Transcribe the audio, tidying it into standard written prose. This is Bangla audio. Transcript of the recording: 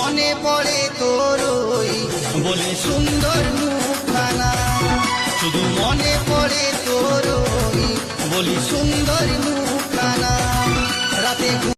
মনে পড়ে তোর ওই বলি সুন্দর মুখখানা, শুধু মনে পড়ে তোর ওই বলি সুন্দর মুখখানা। রাতে